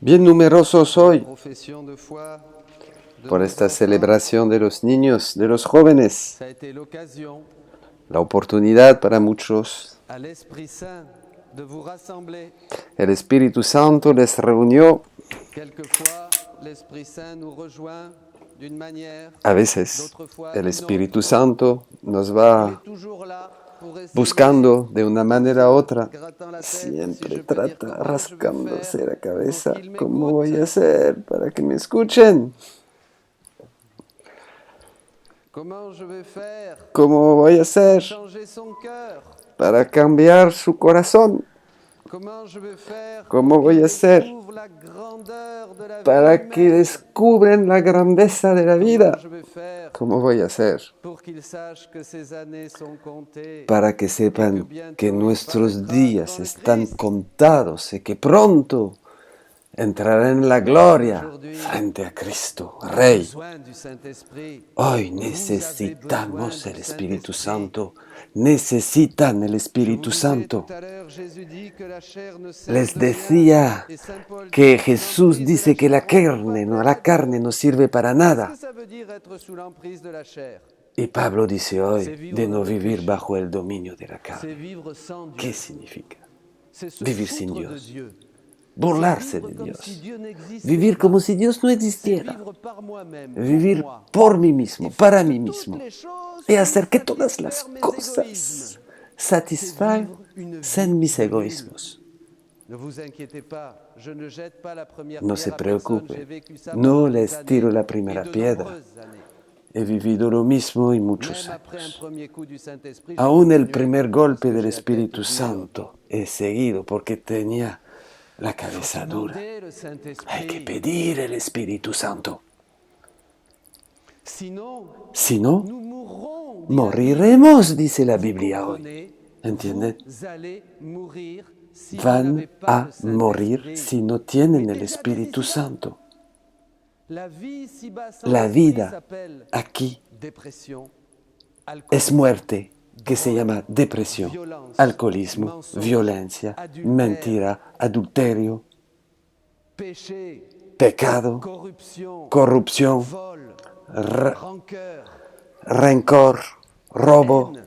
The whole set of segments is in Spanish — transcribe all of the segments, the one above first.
Bien numerosos hoy profession de foi de por nos esta enfants. celebración de los niños, de los jóvenes, Ça a été l'occasion la oportunidad para muchos. à l'Esprit Saint de vous rassembler. El Espíritu Santo les reunió. Quelquefois, l'Esprit Saint nous rejoint d'une manière, A veces d'autres fois el d'une Espíritu autre. Santo nos Il va est toujours là pour essayer, buscando de una manera u otra. grattant la tête, si Siempre je peux dire, trata comment je vais rascándose faire la cabeza. pour qu'il ¿Cómo voy a m'écoute? hacer para que me escuchen? Comment je vais faire ¿Cómo voy a pour hacer changer son cœur? para cambiar su corazón? Comment je vais faire ¿Cómo pour qu'il voy a hacer découvre la grandeur de la vie para que humaine? descubren la grandeza de la Comment vida? je vais faire ¿Cómo voy a hacer pour qu'il sache que ses années sont comptées para que et que sepan bientôt que il nuestros paraîtra días devant le están Christ? contados y que pronto entrarán en la gloria Aujourd'hui, frente a Cristo, on a Rey? besoin du Saint-Esprit. Hoy Vous avez necesitamos besoin el du Espíritu Saint-Esprit. Santo. Necesitan el Je vous Espíritu disais Santo. tout à l'heure, Jésus dit que la chair ne sert Les de rien. decía Et Saint Paul que dit, sous Jesús l'emprise de dice que la chair, on ne peut pas carne, no, plaire la à Dieu. carne no sirve para Qu'est-ce que nada. ça veut dire être sous l'emprise de la chair? Y Pablo dice hoy C'est vivre de dans no le vivir péché. bajo el dominio de la C'est carne. vivre sans Dieu. ¿Qué significa? C'est se Vivir sin foutre de Dios. Dieu. Burlarse C'est vivre de comme si Dios. Dieu n'existait Vivir pas. como si Dios no C'est existiera. vivre par moi-même, Vivir pour moi. por mí mismo, Et faire para que mí toutes mismo. les choses Y puissent hacer que todas satisfaire las mes cosas égoïsmes. satisfagan Une mis vie egoísmos. Ne vous inquiétez pas, je ne jette pas la première No pierre se à personne. preocupe. J'ai vécu ça No pendant des les tiro années la et primera de piedra. nombreuses années. He vivido lo mismo y muchos Même après un años. premier coup du Saint-Esprit, j'ai Aún el continué primer parce golpe que del j'ai la tête Espíritu dure. Santo he seguido porque tenía la Il faut cabeza dura. demander le Hay que Saint-Esprit. pedir el Espíritu Santo. Sinon, Si no, nous mourrons. dit la Bible. moriremos, dice la Vous Biblia hoy. comprenez? ¿Entienden? Vous allez mourir si vous Van n'avez pas a le Saint-Esprit. morir si no tienen Mais el déjà Espíritu dès ici-bas, Santo. La vie ici-bas sans La l'Esprit vida s'appelle aquí dépression, es alcoolisme, muerte, que se drogue, llama depresión, violence, alcoholismo, mensonge, violencia, adultère, mentira, adulterio, péché, pecado, corruption, corrupción, vol, ra- rancœur, rencor, robo, haine.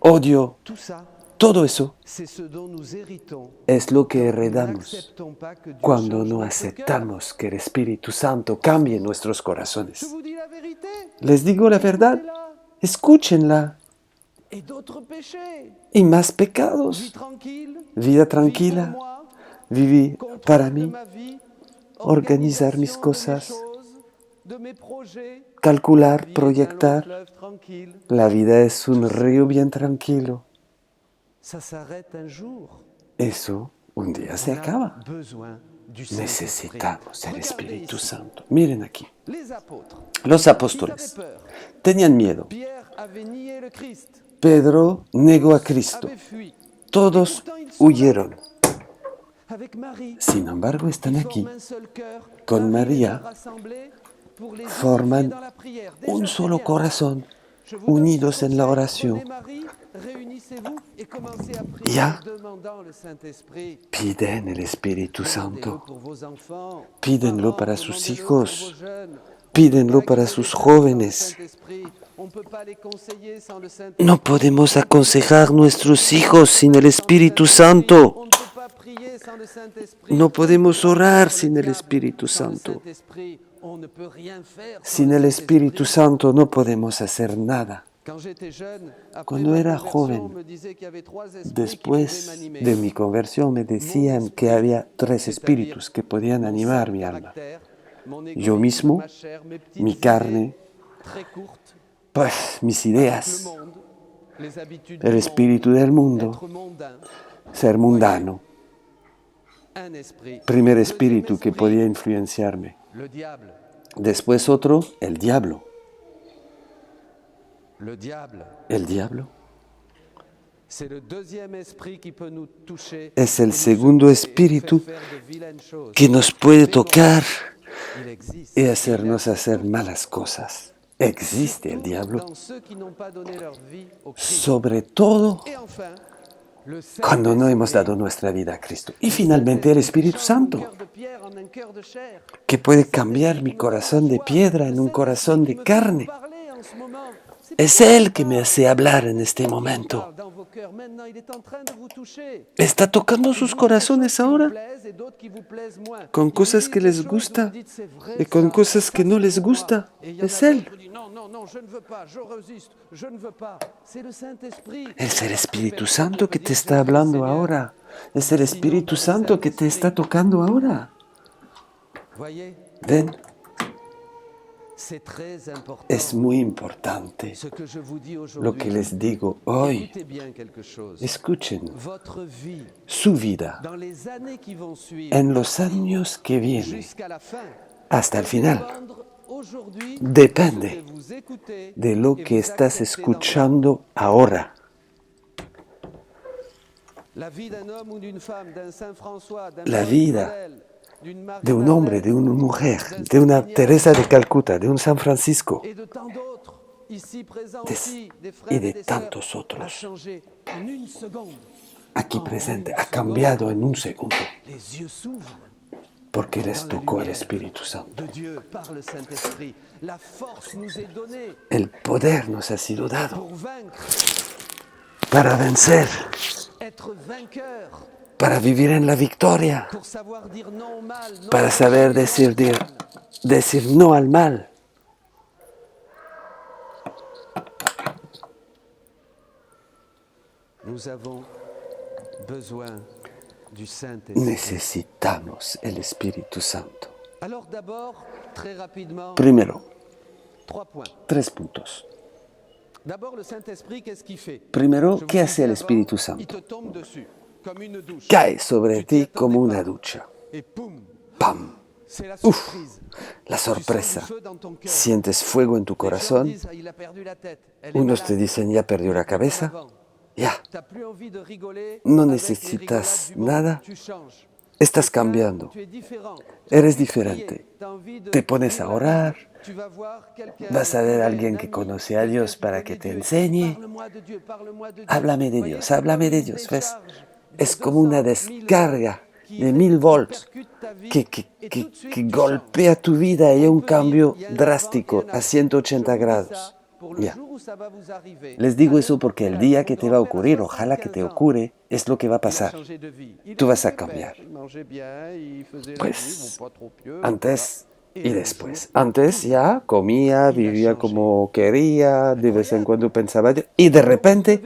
odio. Tout ça, Todo eso c'est ce dont nous héritons es lo que quand nous heredamos n'acceptons pas que Dieu cuando change no notre cœur. aceptamos que el Espíritu Santo cambie nuestros Je corazones. vous dis la vérité. Les digo la verdad, Écoutez-la. escúchenla. Et d'autres péchés. Y más Vie pecados. tranquille, Vida vie tranquila, pour moi, vivir para contrôle de mí, ma vie, organizar mis organisation de mes cosas, choses, de mes projets. calcular, La vie est un long proyectar. fleuve tranquille. La vida es un río bien tranquilo. Ça s'arrête un jour. Eso un día se On a acaba. besoin du Saint-Esprit. Necesitamos el Regardez Espíritu ici. Santo. Miren aquí. Les apôtres, Los ils avaient apóstoles peur. tenían miedo. Pierre avait nié le Christ, Pedro negó a Cristo. avait fui. Todos Et pourtant, ils sont là, huyeron. avec Marie. Sin embargo, están Ils aquí. forment un seul cœur. Con Marie les a María rassemblés pour les unifier forman dans la prière. Déjà, un c'est solo bien. corazón, Je vous donne unidos ce en la conseil. oración. Prenez Marie, réunissez-vous et commencez à prier Ya. demandant le Saint-Esprit. Piden el Espíritu Demandez-le Santo. pour vos enfants. Pídenlo Parents, para sus demandez-le hijos. pour vos jeunes. Pídenlo On peut pas para guider sus les jeunes sans le jóvenes. Saint-Esprit. On peut pas les conseiller sans le Saint-Esprit. No podemos aconsejar nuestros hijos sin el Espíritu Sans le Santo. Saint-Esprit. On ne peut pas prier sans le Saint-Esprit. No On podemos ne peut pas orar vaincre le sin el diable Espíritu sans le Santo. Saint-Esprit. On ne peut rien faire sans Sin le el Espíritu Saint-Esprit. Santo no podemos hacer nada. Quand j'étais jeune, après Cuando ma era conversion, joven, on me disait qu'il y avait trois esprits qui Después pouvaient m'animer. de mi conversión me decían que había tres espíritus que podían animar mi alma. Yo mismo, mi carne, pues mis ideas, el espíritu del mundo, ser mundano. Primer espíritu que podía influenciarme. Después otro, el diablo. El diablo es el segundo espíritu que nos puede tocar y hacernos hacer malas cosas. Existe el diablo, sobre todo cuando no hemos dado nuestra vida a Cristo. Y finalmente el Espíritu Santo, que puede cambiar mi corazón de piedra en un corazón de carne. Es Él que me hace hablar en este momento. Está tocando sus corazones ahora, con cosas que les gusta y con cosas que no les gusta. Es Él. Es el Espíritu Santo que te está hablando ahora. Es el Espíritu Santo que te está tocando ahora. ¿Ven? Es muy importante lo que les digo hoy. Escuchen, su vida en los años que vienen, hasta el final, depende de lo que estás escuchando ahora. La vida de un hombre, de una mujer, de una Teresa de Calcuta, de un San Francisco y de tantos otros aquí presentes ha cambiado en un segundo porque les tocó el Espíritu Santo. El poder nos ha sido dado para vencer, para vivir en la victoria, para saber decir no al mal. Necesitamos el Espíritu Santo. Primero, 3 puntos. Primero, ¿qué hace el Espíritu Santo? Cae sobre ti como una ducha. ¡Pam! ¡Uf! La sorpresa. Sientes fuego en tu corazón. Unos te dicen, ya perdió la cabeza. Ya. No necesitas nada. Estás cambiando. Eres diferente. Te pones a orar. Vas a ver a alguien que conoce a Dios para que te enseñe. Háblame de Dios, háblame de Dios. ¿Ves? Es como una descarga de 1000 volts que golpea tu vida y hay un cambio drástico a 180 grados. Ya. Les digo eso porque el día que te va a ocurrir, ojalá que te ocurre, es lo que va a pasar. Tú vas a cambiar. Pues, antes y después. Antes ya comía, vivía como quería, de vez en cuando pensaba, y de repente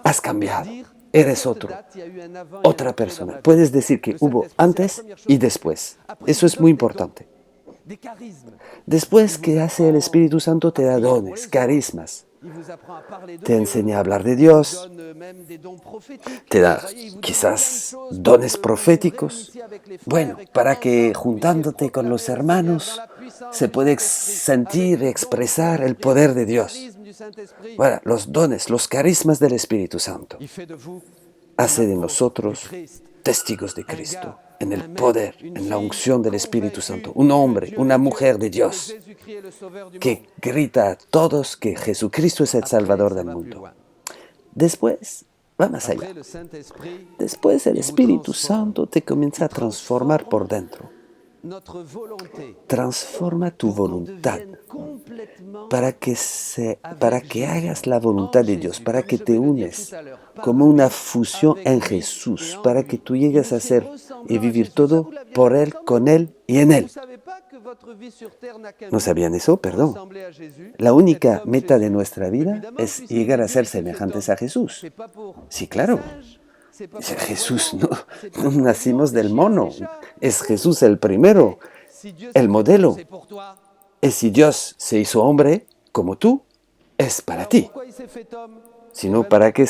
has cambiado. Eres otra persona. Puedes decir que hubo antes y después. Eso es muy importante. Después, ¿qué hace el Espíritu Santo? Te da dones, carismas. Te enseña a hablar de Dios. Te da quizás dones proféticos. Bueno, para que juntándote con los hermanos se puede sentir y expresar el poder de Dios. Bueno, los dones, los carismas del Espíritu Santo hace de nosotros testigos de Cristo, en el poder, en la unción del Espíritu Santo. Un hombre, una mujer de Dios que grita a todos que Jesucristo es el Salvador del mundo. Después, va más allá. Después el Espíritu Santo te comienza a transformar por dentro. Transforma tu voluntad para que hagas la voluntad de Dios, para que te unes como una fusión en Jesús, para que tú llegues a ser y vivir todo por Él, con Él y en Él. ¿No sabían eso? Perdón. La única meta de nuestra vida es llegar a ser semejantes a Jesús. Sí, claro. Jesús, no nacimos del mono. Es Jesús el primero, el modelo. Y si Dios se hizo hombre como tú, es para ti. Sino para que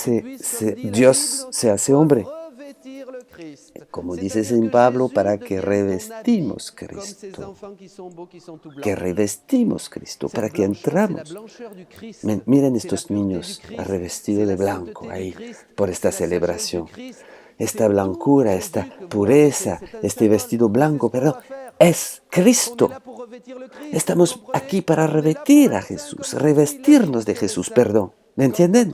Dios se hace hombre. Como dice San Pablo, para que revestimos Cristo. Que revestimos Cristo, para que entramos. Miren estos niños revestidos de blanco ahí por esta celebración. Esta blancura, esta pureza, este vestido blanco, perdón, es Cristo. Estamos aquí para revestir a Jesús, revestirnos de Jesús, perdón. ¿Me entienden?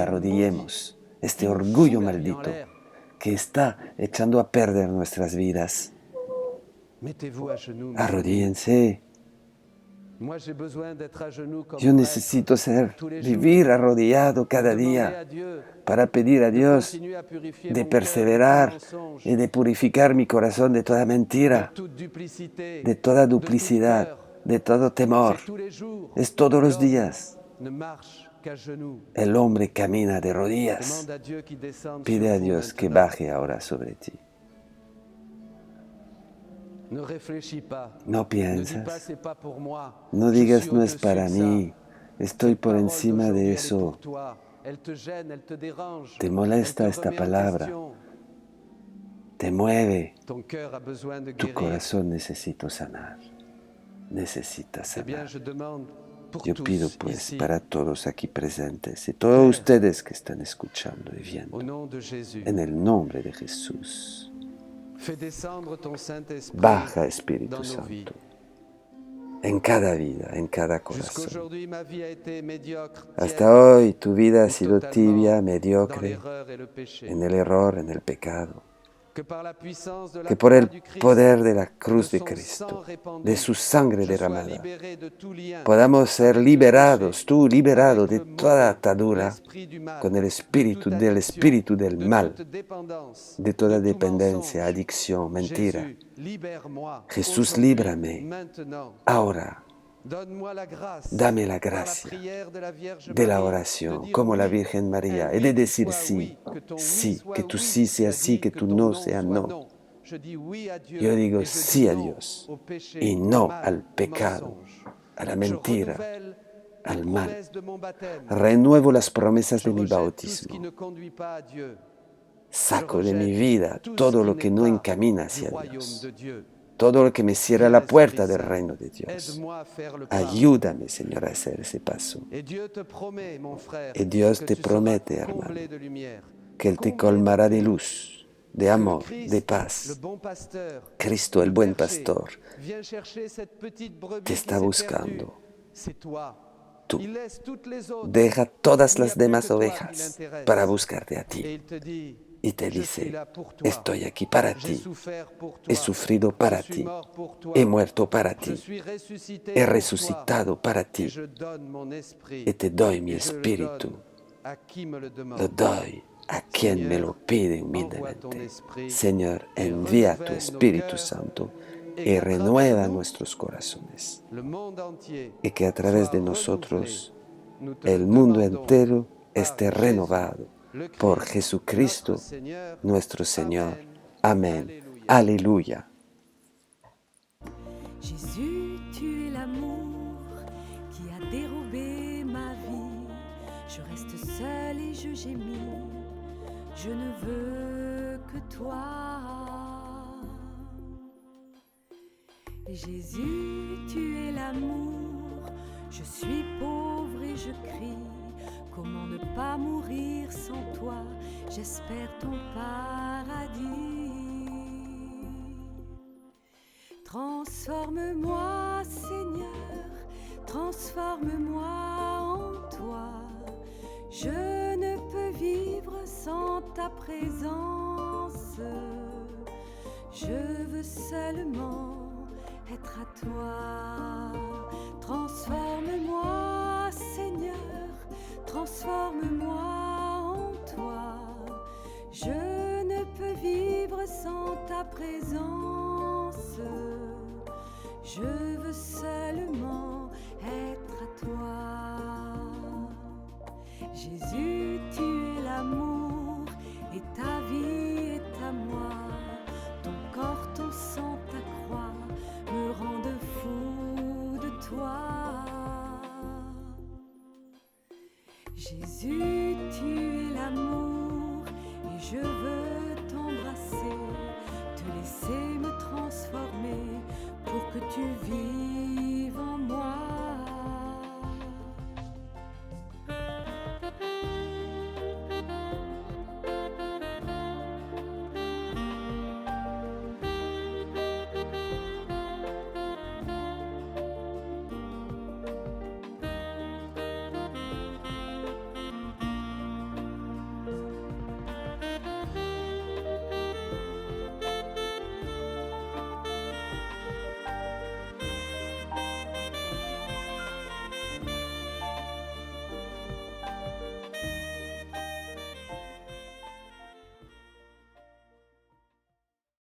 arrodillemos, este orgullo maldito que está echando a perder nuestras vidas. Mettez-vous à genoux. Arrodíllense. Moi, j'ai besoin d'être à genoux comme Yo prêtre necesito tous les vivir jours. arrodillado cada Demander día à Dieu para pedir a de Dios continuer à purifier de mon cœur de tout perseverar mensonge, y de purificar mi corazón de toda de mentira, toute duplicité, de toda de toute duplicidad, peur. de todo temor. C'est tous les jours. Es todos los L'homme días. ne marche qu'à genoux. El hombre camina de rodillas. Demande à Dieu qu'il descende Pide sur a vous Dios que maintenant. baje ahora sobre ti. Ne réfléchis pas. No Ne dis piensas, pas c'est pas pour moi. no Je digas suis no es au-dessus para de ça. mí, estoy Cette por parole encima d'aujourd'hui, de elle est eso. pour toi. Elle te gêne, elle te dérange. Te molesta Elle te esta remet en palabra, question. te mueve. Ton cœur a besoin de Tu guérir. corazón necesita sanar, necesita Eh bien, sanar. je demande pour Yo tous pido pues ici, para todos aquí presentes y todos ustedes que están escuchando y viendo, au nom de Jésus, en el nombre de Jesús, fais descendre ton Saint-Esprit baja dans Espíritu nos vies. Santo en cada vida, en cada corazón. Jusqu'aujourd'hui, ma vie a été médiocre, Hasta tiède, hoy tu vida ha ou sido totalement tibia, dans mediocre, l'erreur et le péché. en el error, en el pecado. Que par la puissance de la Que por croix el du Christ, poder de la cruz de de son Cristo, sang répandu, de su sangre je sois derramada, libéré de tout lien podamos ser avec le liberados, péché, tú liberado avec de le toda mauvais, atadura l'esprit du mal, con el de espíritu toute del addiction, espíritu del de mal, toute dépendance, de toda de tout dependencia, mensonge. adicción, mentira. Jésus, libère-moi Jesús, aujourd'hui, líbrame maintenant. ahora. Donne-moi la grâce, Dame la par la gracia prière de la Vierge de la Marie, oración, de dire como la oui, Virgen María, un y oui de qui decir soit sí, oui, que ton oui sí, soit que tu oui, sí sea tu as sí, dit que que tu ton no non sea soit no. non. Je dis oui à Dieu Yo digo et je sí dis a non Dios au péché, y au no mal, al au pecado, mensonge. a la Je mentira, renouvelle les al mal. promesses de mon baptême. Renuevo las promesas Je de mi rejette tout ce qui bautismo. ne conduit pas à Dieu. Saco Je de mi rejette vida tout ce todo qui lo n'est que no pas encamina du hacia royaume Dios, de Dieu. todo lo que me cierra Viens, la puerta Esprit del Saint, reino de Dios. aide-moi à faire le pas. Ayúdame, Señor, a hacer ese paso. Et Dieu te promet, mon frère, Y Dios que te tu seras promete, hermano, comblé de lumière, que Él te comblé colmará de d'amour, luz, de que amor, Christ, de le paz. bon pasteur, Cristo, el le buen berger, pastor, vient chercher cette petite te brebis qui está s'est perdue. buscando. C'est toi. Tú. Il laisse toutes les autres. Deja todas Il n'y a las plus demás que toi qui ovejas l'intéresse. para buscarte a Et ti. il te dit, Y te je suis dice, là pour toi. estoy aquí para J'ai ti. souffert pour toi. He sufrido para Je suis ti. mort pour toi. He muerto para Je ti. suis ressuscité He pour resucitado para toi. Et ti. je donne mon esprit. Y te doy mi Et je le espíritu. donne à qui me le demande. Lo doy a quien me lo pide humildemente. Señor, envía tu Espíritu Santo y renueva nuestros corazones. Le monde entier Y que a través soit de renouvelé. nosotros Nous te el le mundo demandons entero par esté Jésus, renovado le por Christ, Jesucristo, notre Seigneur. nuestro Señor. Amen. Amén. Aleluya. Jésus, tu es l'amour qui a dérobé ma vie. Je reste seule et je gémis. Je ne veux que toi. Jésus, tu es l'amour. Je suis pauvre et je crie. Comment ne pas mourir sans toi? J'espère ton paradis. Transforme-moi, Seigneur, transforme-moi en toi. Je ne peux vivre sans ta présence. Je veux seulement être à toi. Transforme-moi, Seigneur, transforme-moi en toi. Je ne peux vivre sans ta présence. Je veux seulement être à toi. Jésus, tu es l'amour et ta vie est à moi. Ton corps, ton sang, ta croix me rendent fou de toi. Jésus,